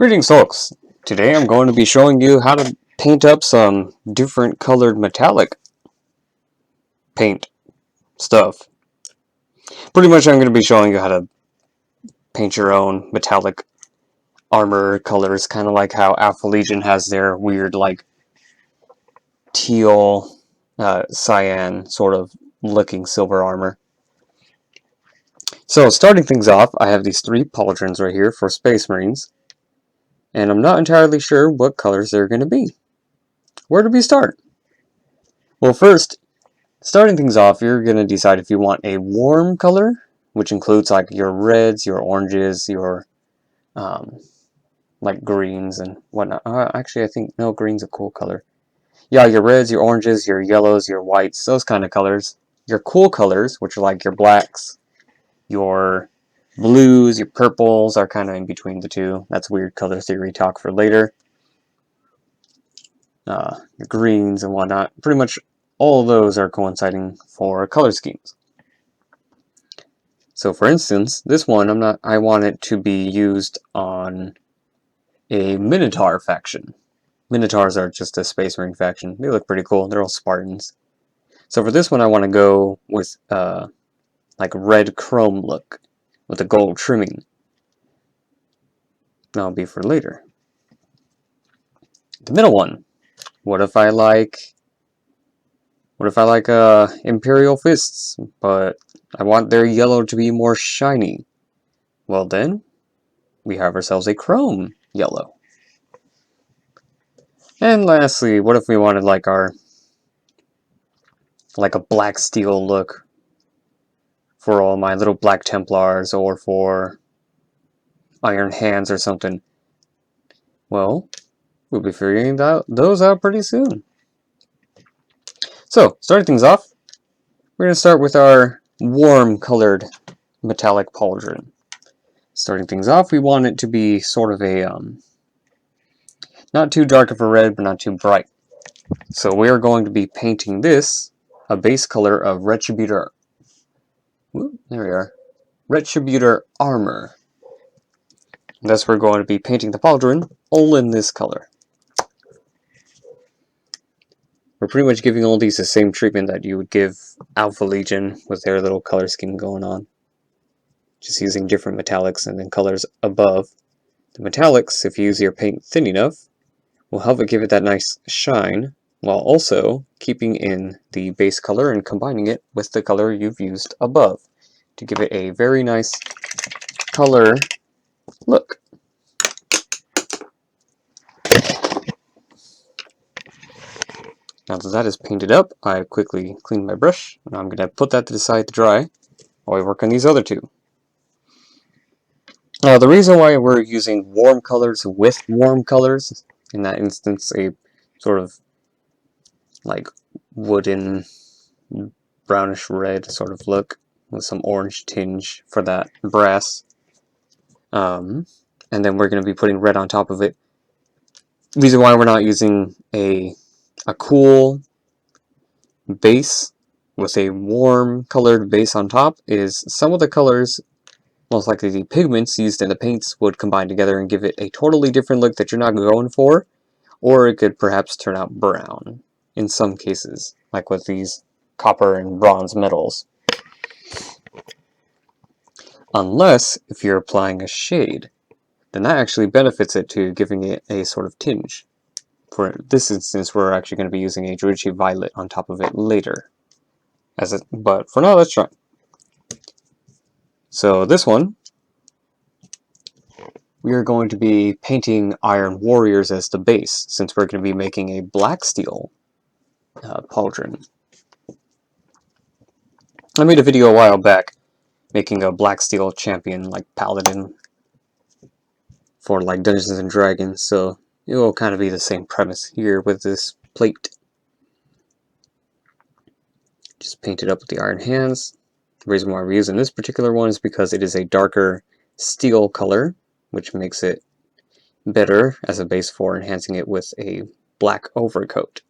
Greetings folks! Today I'm going to be showing you how to paint up some different colored metallic paint stuff. Pretty much I'm going to be showing you how to paint your own metallic armor colors, kind of like how Alpha Legion has their weird like teal, cyan sort of looking silver armor. So starting things off, I have these three pauldrons right here for Space Marines. And I'm not entirely sure what colors they're going to be. Where do we start? Well, first, starting things off, you're going to decide if you want a warm color, which includes like your reds, your oranges, your like greens and whatnot. Actually, I think, no, green's a cool color. Yeah, your reds, your oranges, your yellows, your whites, those kind of colors. Your cool colors, which are like your blacks, your blues, your purples are kind of in between the two. That's weird color theory talk for later. Your greens and whatnot. Pretty much all of those are coinciding for color schemes. So for instance, this one I want it to be used on a Minotaur faction. Minotaurs are just a Space Marine faction. They look pretty cool. They're all Spartans. So for this one I want to go with like red chrome look with a gold trimming. That'll be for later. The middle one. What if I like Imperial Fists, but I want their yellow to be more shiny? Well then, we have ourselves a chrome yellow. And lastly, what if we wanted like a black steel look for all my little black Templars or for Iron Hands or something? Well, we'll be figuring those out pretty soon. So, starting things off, we're going to start with our warm colored metallic pauldron. Starting things off, we want it to be sort of a, not too dark of a red, but not too bright. So we are going to be painting this a base color of Retributor. Whoop, there we are. Retributor armor. Thus we're going to be painting the pauldron all in this color. We're pretty much giving all these the same treatment that you would give Alpha Legion with their little color scheme going on. Just using different metallics and then colors above. The metallics, if you use your paint thin enough, will help it give it that nice shine, while also keeping in the base color and combining it with the color you've used above to give it a very nice color look. Now that that is painted up, I quickly cleaned my brush, and I'm going to put that to the side to dry while we work on these other two. Now the reason why we're using warm colors with warm colors, in that instance a sort of like wooden brownish red sort of look with some orange tinge for that brass, and then we're going to be putting red on top of it. The reason why we're not using a cool base with a warm colored base on top is some of the colors, most likely the pigments used in the paints, would combine together and give it a totally different look that you're not going for, or it could perhaps turn out brown in some cases, like with these copper and bronze metals. Unless if you're applying a shade, then that actually benefits it to giving it a sort of tinge. For this instance, we're actually going to be using a Druichii violet on top of it later. But for now, let's try. So this one, we are going to be painting Iron Warriors as the base, since we're going to be making a black steel pauldron. I made a video a while back making a black steel champion like paladin for like Dungeons and Dragons, so it will kind of be the same premise here with this plate. Just paint it up with the Iron Hands. The reason why we're using this particular one is because it is a darker steel color, which makes it better as a base for enhancing it with a black overcoat.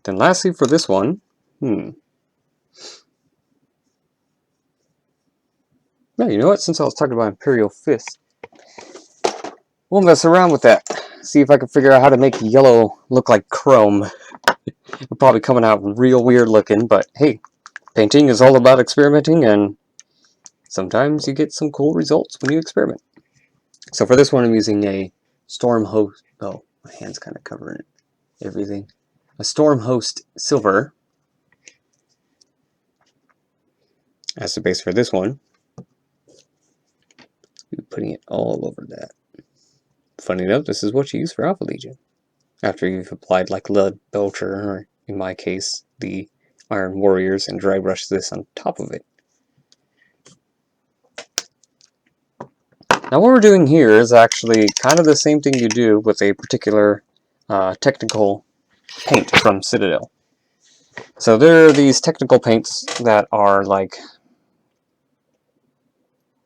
Then lastly for this one, yeah, you know what? Since I was talking about Imperial Fist, we'll mess around with that. See if I can figure out how to make yellow look like chrome. It's probably coming out real weird looking, but hey, painting is all about experimenting, and sometimes you get some cool results when you experiment. So for this one, I'm using a Stormhost. Oh, my hand's kind of covering it. Everything. A Stormhost Silver as the base for this one. Putting it all over that. Funny enough, this is what you use for Alpha Legion. After you've applied like Lead Belcher, or in my case, the Iron Warriors, and dry brush this on top of it. Now what we're doing here is actually kind of the same thing you do with a particular technical paint from Citadel. So there are these technical paints that are like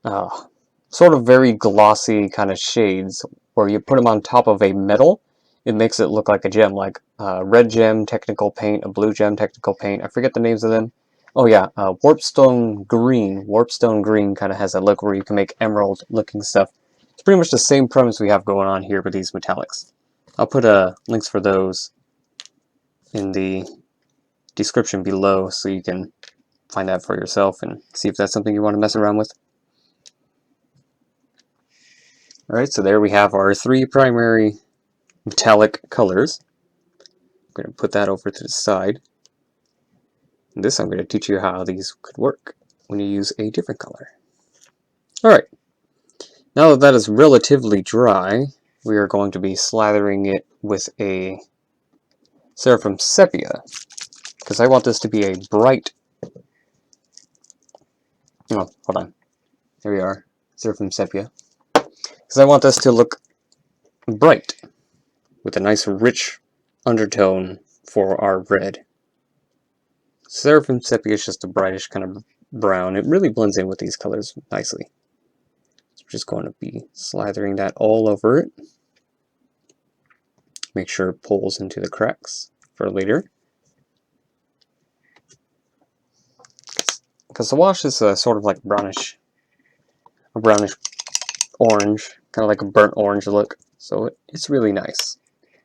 sort of very glossy kind of shades, where you put them on top of a metal, it makes it look like a gem, like red gem technical paint, a blue gem technical paint. I forget the names of them. Oh yeah, Warpstone Green. Warpstone Green kind of has that look where you can make emerald looking stuff. It's pretty much the same premise we have going on here with these metallics. I'll put links for those in the description below so you can find that for yourself and see if that's something you want to mess around with. Alright, so there we have our three primary metallic colors. I'm going to put that over to the side. And this I'm going to teach you how these could work when you use a different color. Alright, now that that is relatively dry, we are going to be slathering it with a Seraphim Sepia, because I want this to be a bright... Oh, hold on. There we are, Seraphim Sepia. Because I want this to look bright, with a nice rich undertone for our red. Seraphim Sepia is just a brightish kind of brown. It really blends in with these colors nicely. So I'm just going to be slathering that all over it. Make sure it pulls into the cracks for later. Because the wash is sort of like brownish, a brownish orange, kind of like a burnt orange look. So it's really nice.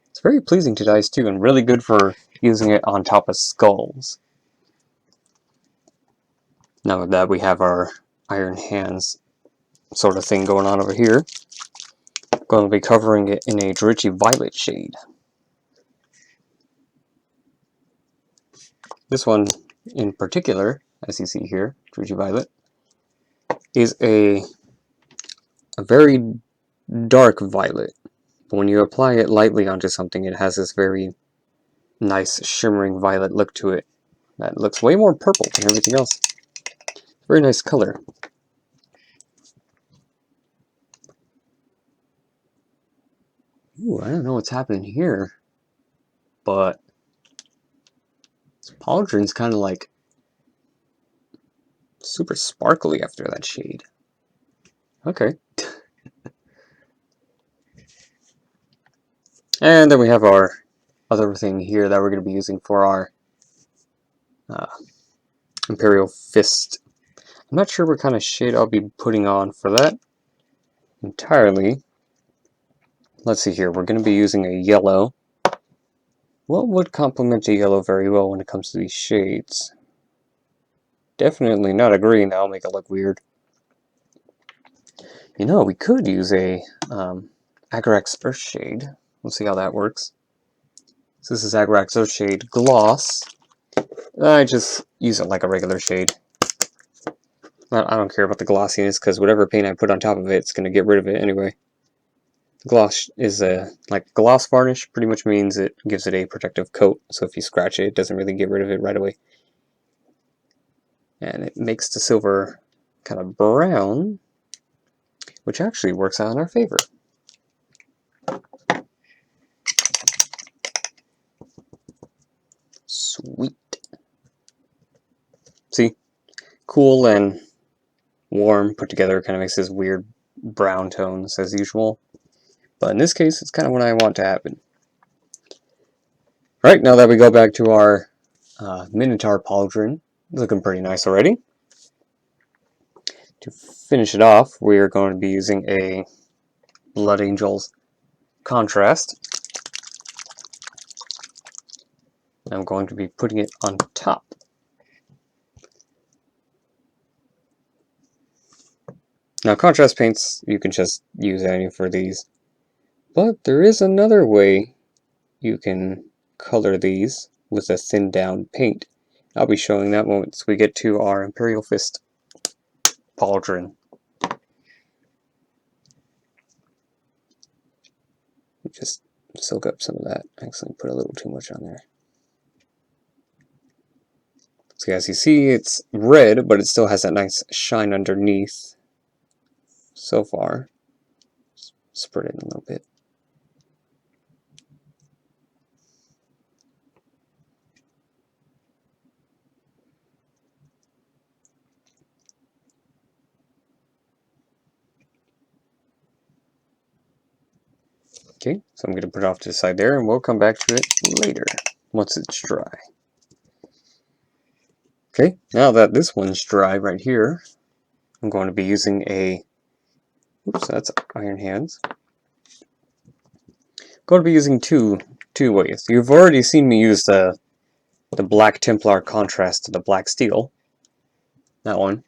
It's very pleasing to the eyes too, and really good for using it on top of skulls. Now that we have our iron hands sort of thing going on over here, I'm going to be covering it in a Druichii violet shade. This one in particular, as you see here, Druichii violet, is a very dark violet. But when you apply it lightly onto something, it has this very nice shimmering violet look to it that looks way more purple than everything else. Very nice color. Ooh, I don't know what's happening here, but this pauldron's kind of like super sparkly after that shade. Okay. And then we have our other thing here that we're going to be using for our Imperial Fist. I'm not sure what kind of shade I'll be putting on for that entirely. Let's see here, we're going to be using a yellow. What would complement a yellow very well when it comes to these shades? Definitely not a green, that'll make it look weird. You know, we could use a Agrax Earthshade. We'll see how that works. So this is Agrax Earthshade Gloss. I just use it like a regular shade. I don't care about the glossiness, because whatever paint I put on top of it, it's going to get rid of it anyway. Gloss is like gloss varnish, pretty much means it gives it a protective coat, so if you scratch it, it doesn't really get rid of it right away. And it makes the silver kind of brown, which actually works out in our favor. Sweet. See? Cool and warm put together kind of makes this weird brown tones as usual. But in this case, it's kind of what I want to happen. Right, now that we go back to our Minotaur pauldron, looking pretty nice already. To finish it off, we are going to be using a Blood Angels contrast. I'm going to be putting it on top. Now, contrast paints, you can just use any for these. But there is another way you can color these with a thinned down paint. I'll be showing that once we get to our Imperial Fist pauldron. Just soak up some of that. I accidentally put a little too much on there. So as you see, it's red, but it still has that nice shine underneath. So far, spread it in a little bit. Okay, so I'm going to put it off to the side there, and we'll come back to it later, once it's dry. Okay, now that this one's dry right here, I'm going to be using a, oops, that's Iron Hands. I'm going to be using two ways. You've already seen me use the Black Templar contrast to the Black Steel, that one,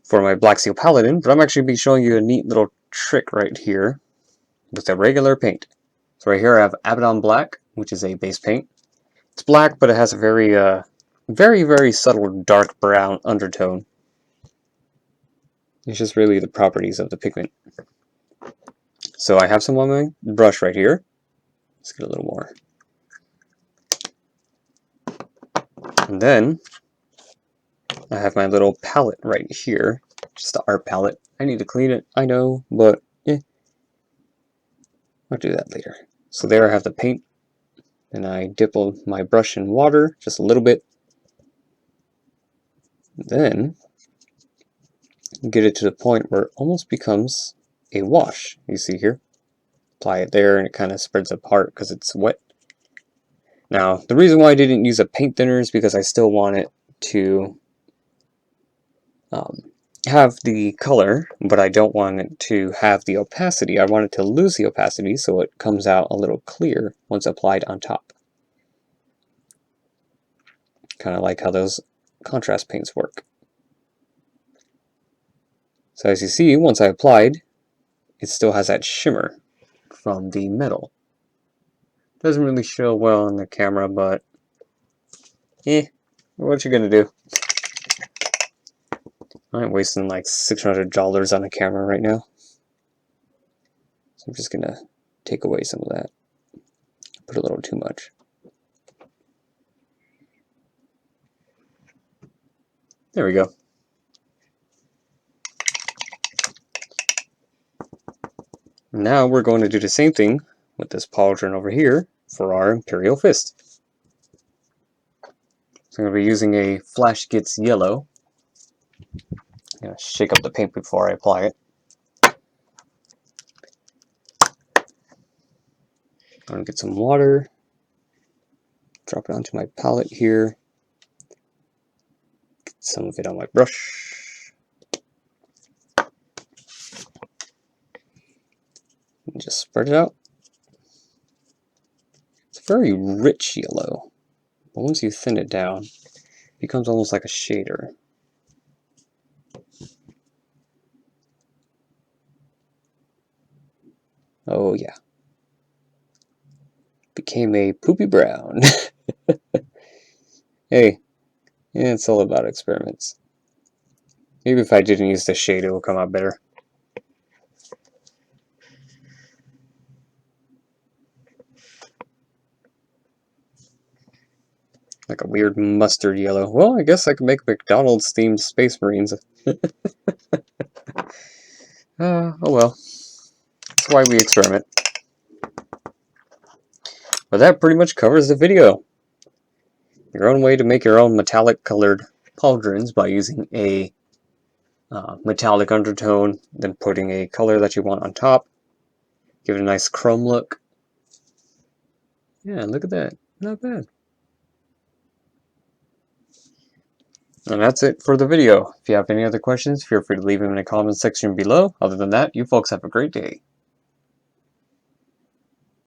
for my Black Steel Paladin, but I'm actually be showing you a neat little trick right here with a regular paint. So right here I have Abaddon Black, which is a base paint. It's black, but it has a very, very subtle dark brown undertone. It's just really the properties of the pigment. So I have some on my brush right here. Let's get a little more. And then I have my little palette right here. Just the art palette. I need to clean it, I know, but I'll do that later. So there I have the paint, and I dip my brush in water just a little bit. Then get it to the point where it almost becomes a wash. You see here? Apply it there and it kind of spreads apart because it's wet. Now, the reason why I didn't use a paint thinner is because I still want it to have the color, but I don't want it to have the opacity. I want it to lose the opacity so it comes out a little clear once applied on top. Kind of like how those contrast paints work. So as you see, once I applied, it still has that shimmer from the metal. Doesn't really show well on the camera, but what you gonna do? I'm wasting like $600 on a camera right now. So I'm just gonna take away some of that. Put a little too much. There we go. Now we're going to do the same thing with this pauldron over here for our Imperial Fist. So I'm going to be using a Flash Gitz Yellow. I'm going to shake up the paint before I apply it. I'm going to get some water, drop it onto my palette here, get some of it on my brush, and just spread it out. It's a very rich yellow, but once you thin it down, it becomes almost like a shader. Oh yeah. Became a poopy brown. Hey, it's all about experiments. Maybe if I didn't use the shade, it will come out better. Like a weird mustard yellow. Well, I guess I could make McDonald's themed Space Marines. Oh well. That's why we experiment. But that pretty much covers the video. Your own way to make your own metallic colored pauldrons by using a metallic undertone, then putting a color that you want on top. Give it a nice chrome look. Yeah, look at that. Not bad. And that's it for the video. If you have any other questions, feel free to leave them in the comments section below. Other than that, you folks have a great day.